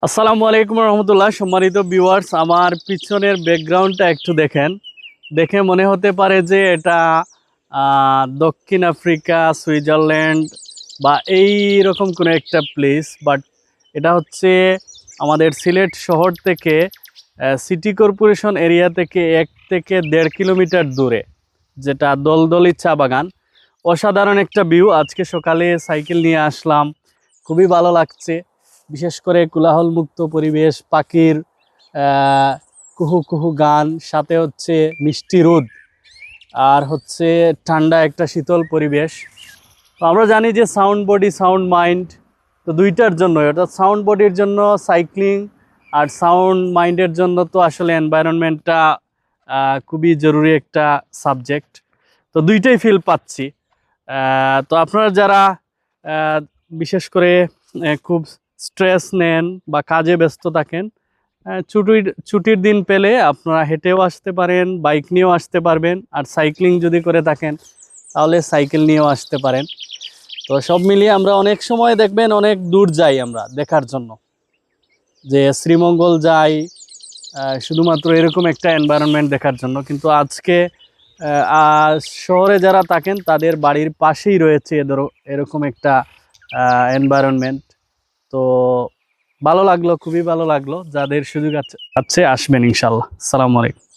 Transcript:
আসসালামু আলাইকুম রহমতুল্লাহ। সম্মানিত ভিউয়ার্স, আমার পিছনের ব্যাকগ্রাউন্ডটা একটু দেখেন। দেখে মনে হতে পারে যে এটা দক্ষিণ আফ্রিকা, সুইজারল্যান্ড বা এই রকম কোনো একটা প্লেস, বাট এটা হচ্ছে আমাদের সিলেট শহর থেকে সিটি কর্পোরেশন এরিয়া থেকে 1 থেকে 1.5 কিলোমিটার দূরে, যেটা দলদলি চা বাগান। অসাধারণ একটা ভিউ। আজকে সকালে সাইকেল নিয়ে আসলাম, খুবই ভালো লাগছে। বিশেষ করে কোলাহলমুক্ত পরিবেশ, পাখির কুহু কুহু গান, সাথে হচ্ছে মিষ্টি রোদ, আর হচ্ছে ঠান্ডা একটা শীতল পরিবেশ। তো আমরা জানি যে সাউন্ড বডি সাউন্ড মাইন্ড, তো দুইটার জন্য, অর্থাৎ সাউন্ড বডির জন্য সাইক্লিং আর সাউন্ড মাইন্ডের জন্য তো আসলে এনভায়রনমেন্টটা খুবই জরুরি একটা সাবজেক্ট। তো দুইটাই ফিল পাচ্ছি। তো আপনারা যারা বিশেষ করে খুব স্ট্রেস নেন বা কাজে ব্যস্ত থাকেন, ছুটির দিন পেলে আপনারা হেঁটেও আসতে পারেন, বাইক নিয়েও আসতে পারবেন, আর সাইক্লিং যদি করে থাকেন তাহলে সাইকেল নিয়েও আসতে পারেন। তো সব মিলিয়ে আমরা অনেক সময় দেখবেন অনেক দূর যাই আমরা দেখার জন্য, যে শ্রীমঙ্গল যাই শুধুমাত্র এরকম একটা এনভায়রনমেন্ট দেখার জন্য, কিন্তু আজকে শহরে যারা থাকেন তাদের বাড়ির পাশেই রয়েছে এরকম একটা এনভায়রনমেন্ট। তো ভালো লাগলো, খুবই ভালো লাগলো। যাদের সুযোগ আছে আসবেন ইনশাল্লাহ। আসসালামু আলাইকুম।